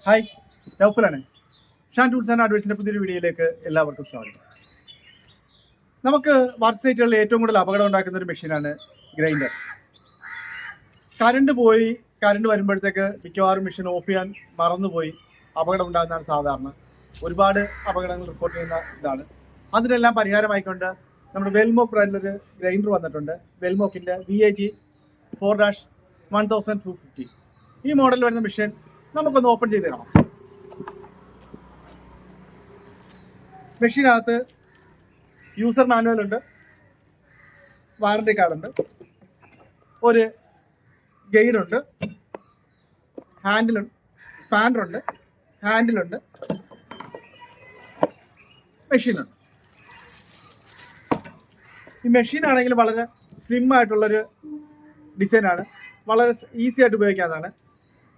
Hi, നൗഫലാണ്. Shaan tools and അഡ്വൈസിൻ്റെ പുതിയൊരു വീഡിയോയിലേക്ക് എല്ലാവർക്കും സ്വാഗതം. നമുക്ക് വർക്ക് സൈറ്റുകളിൽ ഏറ്റവും കൂടുതൽ അപകടം ഉണ്ടാക്കുന്ന ഒരു മെഷീനാണ് ഗ്രൈൻഡർ. കറണ്ട് വരുമ്പോഴത്തേക്ക് മിക്കവാറും മെഷീൻ ഓഫ് ചെയ്യാൻ മറന്നുപോയി അപകടം ഉണ്ടാകുന്നതാണ് സാധാരണ. ഒരുപാട് അപകടങ്ങൾ റിപ്പോർട്ട് ചെയ്യുന്ന ഇതാണ്. അതിനെല്ലാം പരിഹാരമായിക്കൊണ്ട് നമ്മുടെ വെൽമോക്ക് ബ്രാൻഡിലൊരു ഗ്രൈൻഡർ വന്നിട്ടുണ്ട്. വെൽമോക്കിൻ്റെ VAG 4-1250. ഈ മോഡൽ വരുന്ന മെഷീൻ നമുക്കൊന്ന് ഓപ്പൺ ചെയ്ത് തരണം. മെഷീനകത്ത് യൂസർ മാനുവൽ ഉണ്ട്, വാറണ്ടി കാർഡുണ്ട്, ഒരു ഗൈഡുണ്ട്, ഹാൻഡിലുണ്ട്, സ്പാൻഡറുണ്ട്, ഹാൻഡിലുണ്ട്, മെഷീനുണ്ട്. ഈ മെഷീനാണെങ്കിൽ വളരെ സ്ലിം ആയിട്ടുള്ളൊരു ഡിസൈനാണ്, വളരെ ഈസി ആയിട്ട് ഉപയോഗിക്കാവുന്നതാണ്.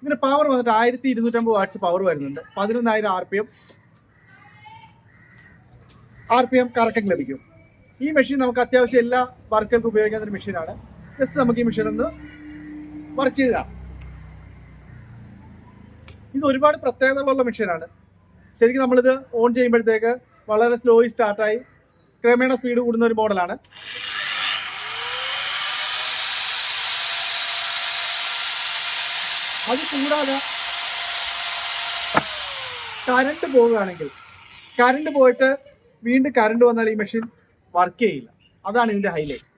ഇതിന് പവർ വന്നിട്ട് 1250 വാട്ട്സ് പവർ വരുന്നുണ്ട്. 11,000 RPM കറക്റ്റ് ലഭിക്കും. ഈ മെഷീൻ നമുക്ക് അത്യാവശ്യം എല്ലാ വർക്കുകൾക്കും ഉപയോഗിക്കാവുന്ന ഒരു മെഷീനാണ്. ജസ്റ്റ് നമുക്ക് ഈ മെഷീൻ ഒന്ന് വർക്ക് ചെയ്യുക. ഇത് ഒരുപാട് പ്രത്യേകതകളുള്ള മെഷീനാണ്. ശരിക്കും നമ്മളിത് ഓൺ ചെയ്യുമ്പോഴത്തേക്ക് വളരെ സ്ലോയി സ്റ്റാർട്ടായി ക്രമേണ സ്പീഡ് കൂടുന്ന ഒരു മോഡലാണ്. അത് കൂടാതെ കറണ്ട് പോവുകയാണെങ്കിൽ, കറണ്ട് പോയിട്ട് വീണ്ടും കറണ്ട് വന്നാൽ ഈ മെഷീൻ വർക്ക് ചെയ്യില്ല. അതാണ് ഇതിൻ്റെ ഹൈലൈറ്റ്.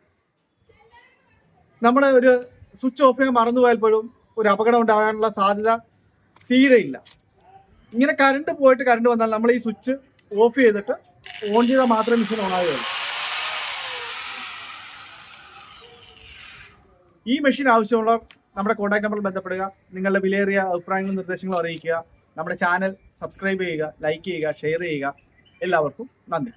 നമ്മൾ ഒരു സ്വിച്ച് ഓഫ് ചെയ്യാൻ മറന്നുപോയപ്പോഴും ഒരു അപകടം ഉണ്ടാകാനുള്ള സാധ്യത തീരെയില്ല. ഇങ്ങനെ കറണ്ട് പോയിട്ട് കറണ്ട് വന്നാൽ നമ്മൾ ഈ സ്വിച്ച് ഓഫ് ചെയ്തിട്ട് ഓൺ ചെയ്താൽ മാത്രമേ മെഷീൻ ഓൺ ആവുകയുള്ളൂ. ഈ മെഷീൻ ആവശ്യമുള്ള നമ്മുടെ കോൺടാക്ട് നമ്പറിൽ ബന്ധപ്പെടുക. നിങ്ങളുടെ വിലയേറിയ അഭിപ്രായങ്ങളും നിർദ്ദേശങ്ങളും അറിയിക്കുക. നമ്മുടെ ചാനൽ സബ്സ്ക്രൈബ് ചെയ്യുക, ലൈക്ക് ചെയ്യുക, ഷെയർ ചെയ്യുക. എല്ലാവർക്കും നന്ദി.